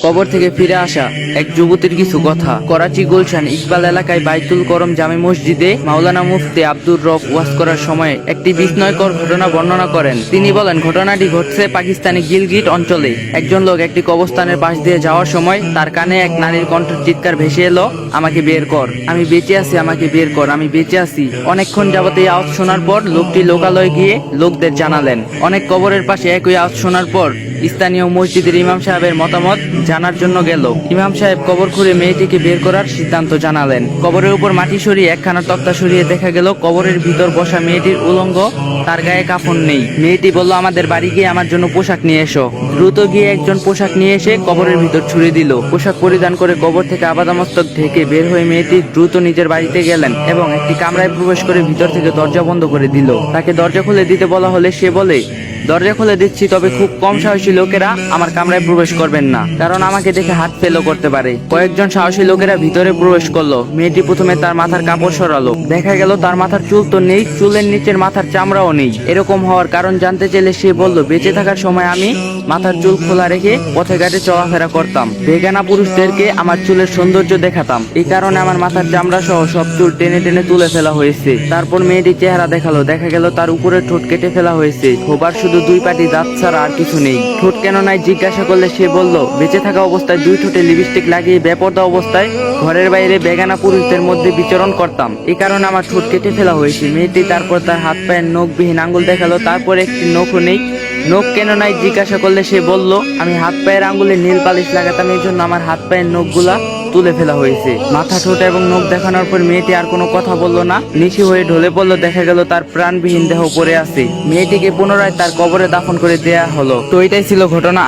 কবর থেকে ফিরে আসা এক যুবতীর কিছু কথা। করাচি গুলশান ইকবাল এলাকায় বাইতুল করম জামে মসজিদে মাওলানা মুফতি আব্দুর রব ওয়াজ করার সময় একটি বিস্ময়কর ঘটনা বর্ণনা করেন। তিনি বলেন, ঘটনাটি ঘটছে পাকিস্তানি গিলগিট অঞ্চলে। একজন লোক একটি কবরস্থানের পাশ দিয়ে যাওয়ার সময় তার কানে এক নারীর কণ্ঠের চিৎকার ভেসে এলো, আমাকে বের কর, আমি বেঁচে আছি, আমাকে বের কর, আমি বেঁচে আছি। অনেকক্ষণ যাবত এই আওয়াজ শোনার পর লোকটি লোকালয়ে গিয়ে লোকদের জানালেন। অনেক কবরের পাশে একই আওয়াজ শোনার পর স্থানীয় মসজিদের ইমাম সাহেবের মতামত জানার জন্য গেল। ইমাম সাহেব কবর খুঁড়ে মেয়েটিকে বের করার সিদ্ধান্ত জানালেন। কবরের উপর মাটি সরিয়ে একখানা তক্তা সরিয়ে দেখা গেল কবরের ভিতর বসা মেয়েটির উলঙ্গ, তার গায়ে কাফন নেই। মেয়েটি বলল, আমাদের বাড়ি গিয়ে আমার জন্য পোশাক নিয়ে এসো। দ্রুত গিয়ে একজন পোশাক নিয়ে এসে কবরের ভিতর ছুড়ে দিল। পোশাক পরিধান করে কবর থেকে আপাদমস্তক ঢেকে বের হয়ে মেয়েটি দ্রুত নিজের বাড়িতে গেলেন এবং একটি কামরায় প্রবেশ করে ভিতর থেকে দরজা বন্ধ করে দিল। তাকে দরজা খুলে দিতে বলা হলে সে বলে, দরজা খুলে দিচ্ছি, তবে খুব কম সাহসী লোকেরা আমার কামরায় প্রবেশ করবেন না, কারণ আমাকে দেখে হাত ফেলও করতে পারে। কয়েকজন সাহসী লোকেরা ভিতরে প্রবেশ করলো। মেয়েটি প্রথমে তার মাথার কাপড় সরালো। দেখা গেল তার মাথার চুল তো নেই, চুলের নিচের মাথার চামড়াও নেই। এরকম হওয়ার কারণ জানতে চাইলে সে বলল, বেঁচে থাকার সময় আমি মাথার চুল খোলা রেখে পথে ঘাটে চলাফেরা করতাম। বেগানা পুরুষদেরকে আমার চুলের সৌন্দর্য দেখাতাম, এই কারণে আমার মাথার চামড়া সহ সব চুল টেনে টেনে তুলে ফেলা হয়েছে। তারপর মেয়েটি চেহারা দেখালো। দেখা গেল তার উপরে ঠোঁট কেটে ফেলা হয়েছে। খোবার শুধু দুই পাটি দাঁত ছাড়া আর কিছু নেই। ঠোঁট কেন নাই জিজ্ঞাসা করলে সে বলল, বেঁচে থাকা অবস্থায় দুই ঠোঁটে লিপস্টিক লাগিয়ে বেপরদা অবস্থায় ঘরের বাইরে বেগানা পুরুষদের মধ্যে বিচরণ করতাম, এই কারণে আমার ঠোঁট কেটে ফেলা হয়েছে। মেয়েটি তারপর তার হাত পায়ের নখবিহীন আঙ্গুল দেখালো। তারপর একটি নখও নেই। নখ কেন নাই জিজ্ঞাসা করলে সে বলল, আমি হাত পায়ের আঙ্গুলে নীল পালিশ লাগাতাম, এই জন্য আমার হাত পায়ের নখগুলা তুলে ফেলা হয়েছে। মাথা, ঠোঁট এবং নখ দেখানোর পর মেয়েটি আর কোনো কথা বলল না, নিচু হয়ে ঢলে পড়ল। দেখা গেল তার প্রাণবিহীন দেহ পড়ে আছে। মেয়েটিকে পুনরায় তার কবরে দাফন করে দেয়া হলো। তো এটাই ছিল ঘটনা।